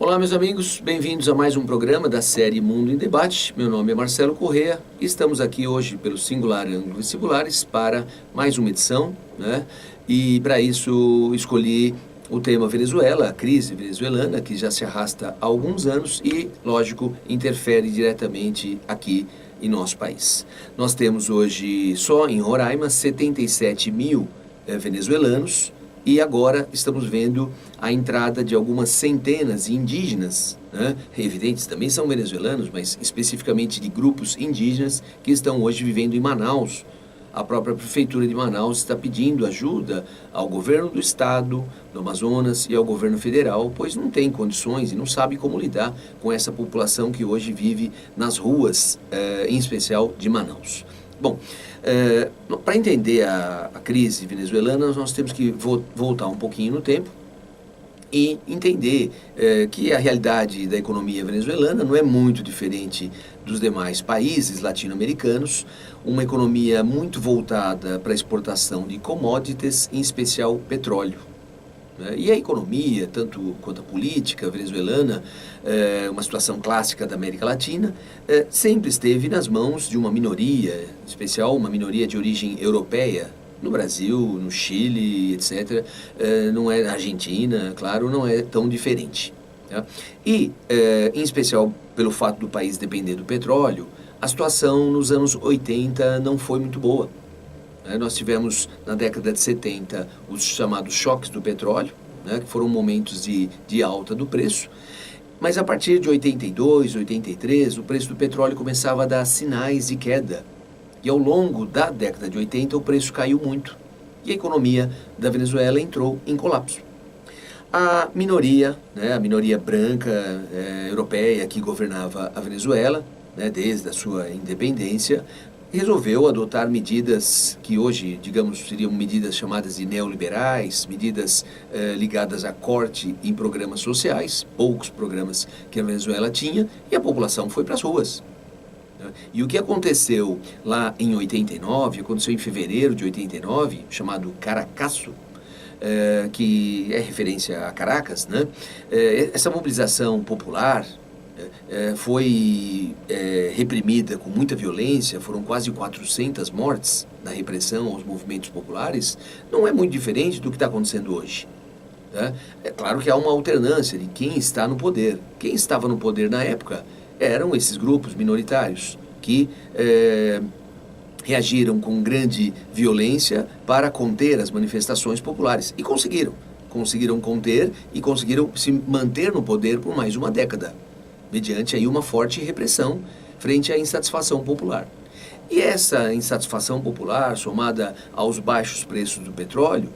Olá, meus amigos, bem-vindos a mais um programa da série Mundo em Debate. Meu nome é Marcelo Corrêa e estamos aqui hoje pelo Singular Ângulo Vestibulares para mais uma edição, né? E para isso escolhi o tema Venezuela, a crise venezuelana, que já se arrasta há alguns anos e, lógico, interfere diretamente aqui em nosso país. Nós temos hoje, só em Roraima, 77 mil venezuelanos. E agora estamos vendo a entrada de algumas centenas de indígenas, né? Evidentes, também são venezuelanos, mas especificamente de grupos indígenas que estão hoje vivendo em Manaus. A própria prefeitura de Manaus está pedindo ajuda ao governo do estado, do Amazonas e ao governo federal, pois não tem condições e não sabe como lidar com essa população que hoje vive nas ruas, em especial de Manaus. Bom, para entender a crise venezuelana, nós temos que voltar um pouquinho no tempo e entender que a realidade da economia venezuelana não é muito diferente dos demais países latino-americanos, uma economia muito voltada para a exportação de commodities, em especial petróleo. E a economia, tanto quanto a política venezuelana, uma situação clássica da América Latina, sempre esteve nas mãos de uma minoria, em especial uma minoria de origem europeia, no Brasil, no Chile, etc. Não é na Argentina, claro, não é tão diferente. Tá? E, em especial pelo fato do país depender do petróleo, a situação nos anos 80 não foi muito boa. Nós tivemos, na década de 70, os chamados choques do petróleo, né, que foram momentos de alta do preço, mas a partir de 82, 83, o preço do petróleo começava a dar sinais de queda. E ao longo da década de 80, o preço caiu muito. E a economia da Venezuela entrou em colapso. A minoria, né, a minoria branca europeia que governava a Venezuela, né, desde a sua independência, resolveu adotar medidas que hoje, digamos, seriam medidas chamadas de neoliberais, medidas ligadas a corte em programas sociais, poucos programas que a Venezuela tinha, e a população foi para as ruas. E o que aconteceu lá em 89, aconteceu em fevereiro de 89, chamado Caracaço, que é referência a Caracas, né? Essa mobilização popular foi reprimida com muita violência, foram quase 400 mortes na repressão aos movimentos populares, não é muito diferente do que está acontecendo hoje. Tá? É claro que há uma alternância de quem está no poder. Quem estava no poder na época eram esses grupos minoritários que reagiram com grande violência para conter as manifestações populares. E conseguiram conter e conseguiram se manter no poder por mais uma década, mediante aí uma forte repressão frente à insatisfação popular. E essa insatisfação popular, somada aos baixos preços do petróleo,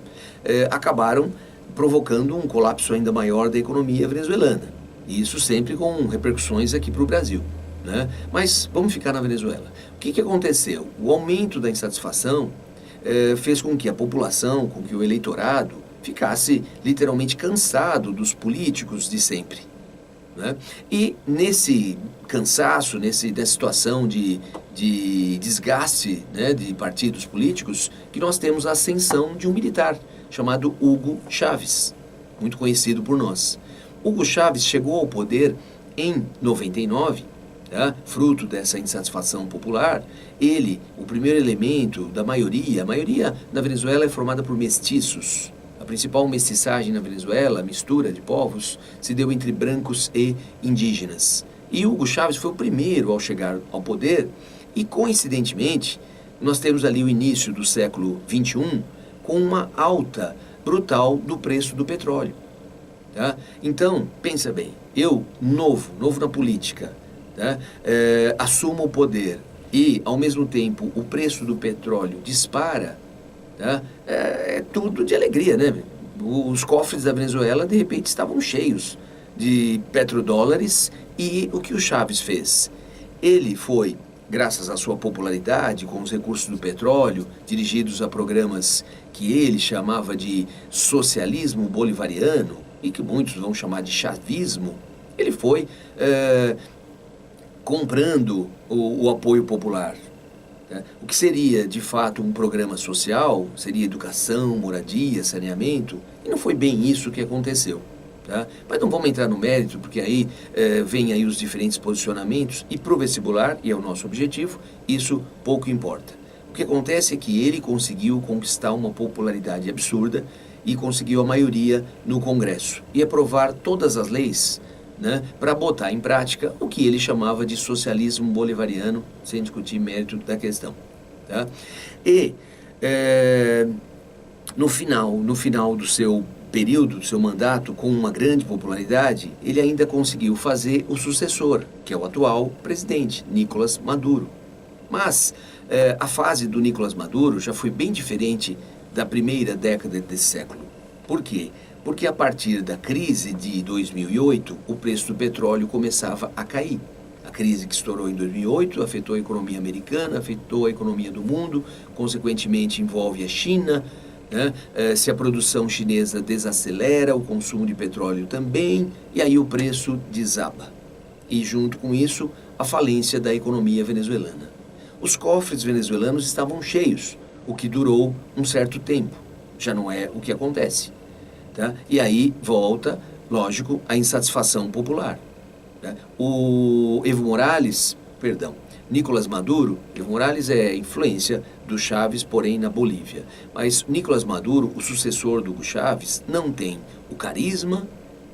acabaram provocando um colapso ainda maior da economia venezuelana. E isso sempre com repercussões aqui para o Brasil, né? Mas vamos ficar na Venezuela. O que aconteceu? O aumento da insatisfação fez com que a população, com que o eleitorado ficasse literalmente cansado dos políticos de sempre. Né? E nesse cansaço, nessa situação de desgaste, né, de partidos políticos, que nós temos a ascensão de um militar chamado Hugo Chávez, muito conhecido por nós. Hugo Chávez chegou ao poder em 99, tá? Fruto dessa insatisfação popular. Ele, o primeiro elemento da maioria, a maioria na Venezuela é formada por mestiços. A principal mestiçagem na Venezuela, a mistura de povos, se deu entre brancos e indígenas. E Hugo Chávez foi o primeiro ao chegar ao poder e, coincidentemente, nós temos ali o início do século XXI com uma alta brutal do preço do petróleo. Tá? Então, pensa bem, eu, novo na política, tá? Assumo o poder e, ao mesmo tempo, o preço do petróleo dispara. Tá? É tudo de alegria, né? Os cofres da Venezuela, de repente, estavam cheios de petrodólares. E o que o Chávez fez? Ele foi, graças à sua popularidade com os recursos do petróleo, dirigidos a programas que ele chamava de socialismo bolivariano, e que muitos vão chamar de chavismo, ele foi comprando o apoio popular. O que seria, de fato, um programa social, seria educação, moradia, saneamento, e não foi bem isso que aconteceu. Tá? Mas não vamos entrar no mérito, porque aí vem aí os diferentes posicionamentos, e para o vestibular, e é o nosso objetivo, isso pouco importa. O que acontece é que ele conseguiu conquistar uma popularidade absurda e conseguiu a maioria no Congresso e aprovar todas as leis, né, para botar em prática o que ele chamava de socialismo bolivariano, sem discutir mérito da questão. Tá? E no final do seu período, do seu mandato, com uma grande popularidade, ele ainda conseguiu fazer o sucessor, que é o atual presidente, Nicolás Maduro. Mas a fase do Nicolás Maduro já foi bem diferente da primeira década desse século. Por quê? Porque a partir da crise de 2008, o preço do petróleo começava a cair. A crise que estourou em 2008 afetou a economia americana, afetou a economia do mundo, consequentemente envolve a China, né? Se a produção chinesa desacelera, o consumo de petróleo também, e aí o preço desaba. E junto com isso, a falência da economia venezuelana. Os cofres venezuelanos estavam cheios, o que durou um certo tempo. Já não é o que acontece. Tá? E aí volta, lógico, a insatisfação popular. Tá? Nicolás Maduro, Evo Morales é influência do Chávez, porém na Bolívia. Mas Nicolás Maduro, o sucessor do Hugo Chávez, não tem o carisma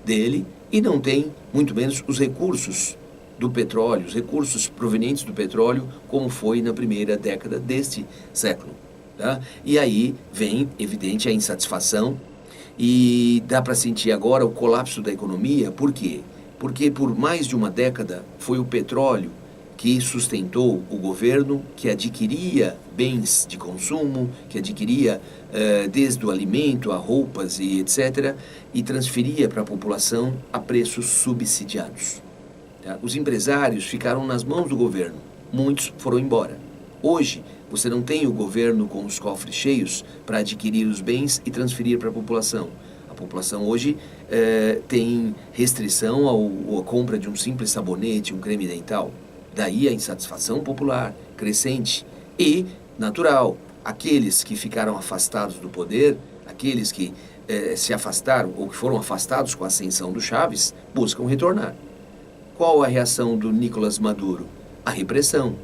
dele e não tem, muito menos, os recursos do petróleo, os recursos provenientes do petróleo, como foi na primeira década deste século. Tá? E aí vem, evidente, a insatisfação e dá para sentir agora o colapso da economia. Por quê? Porque por mais de uma década foi o petróleo que sustentou o governo, que adquiria bens de consumo, que adquiria desde o alimento a roupas e etc., e transferia para a população a preços subsidiados. Tá? Os empresários ficaram nas mãos do governo, muitos foram embora. Hoje, você não tem o governo com os cofres cheios para adquirir os bens e transferir para a população. A população hoje tem restrição à compra de um simples sabonete, um creme dental. Daí a insatisfação popular crescente e natural. Aqueles que ficaram afastados do poder, aqueles que se afastaram ou que foram afastados com a ascensão do Chávez, buscam retornar. Qual a reação do Nicolás Maduro? A repressão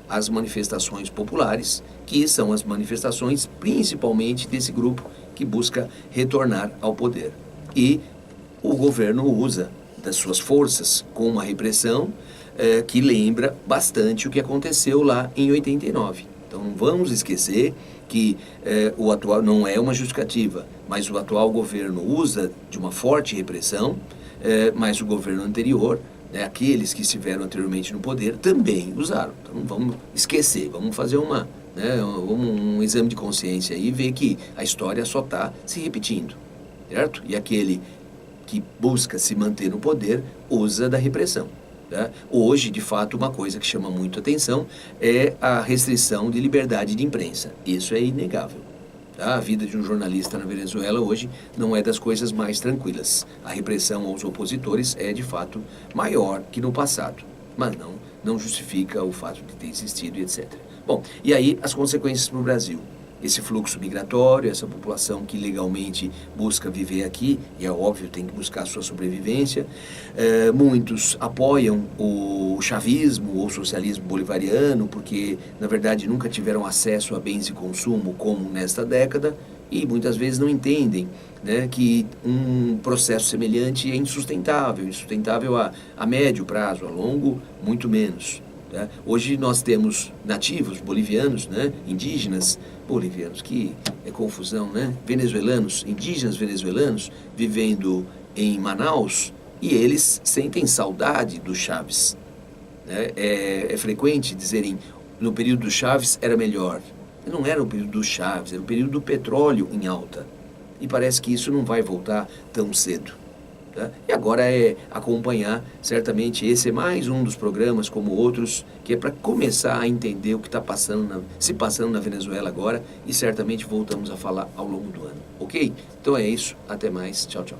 às manifestações populares, que são as manifestações principalmente desse grupo que busca retornar ao poder. E o governo usa das suas forças com uma repressão que lembra bastante o que aconteceu lá em 89. Então não vamos esquecer que o atual não é uma justificativa, mas o atual governo usa de uma forte repressão, mas o governo anterior, aqueles que estiveram anteriormente no poder, também usaram. Então não vamos esquecer, vamos fazer um exame de consciência e ver que a história só está se repetindo, certo? E aquele que busca se manter no poder usa da repressão. Tá? Hoje, de fato, uma coisa que chama muito atenção é a restrição de liberdade de imprensa. Isso é inegável. Tá? A vida de um jornalista na Venezuela hoje não é das coisas mais tranquilas. A repressão aos opositores é, de fato, maior que no passado. Mas não justifica o fato de ter existido e etc. Bom, e aí as consequências para o Brasil. Esse fluxo migratório, essa população que legalmente busca viver aqui, e é óbvio, tem que buscar a sua sobrevivência. Muitos apoiam o chavismo ou socialismo bolivariano, porque, na verdade, nunca tiveram acesso a bens de consumo como nesta década, e muitas vezes não entendem, né, que um processo semelhante é insustentável a médio prazo, a longo, muito menos. Tá? Hoje nós temos nativos bolivianos, né, indígenas bolivianos, que é confusão, né? Indígenas venezuelanos vivendo em Manaus e eles sentem saudade do Chávez. Né? É frequente dizerem no período do Chávez era melhor. Não era o período do Chávez, era o período do petróleo em alta. E parece que isso não vai voltar tão cedo. Tá? E agora é acompanhar, certamente esse é mais um dos programas, como outros, que é para começar a entender o que está se passando na Venezuela agora, e certamente voltamos a falar ao longo do ano. Ok? Então é isso, até mais, tchau, tchau.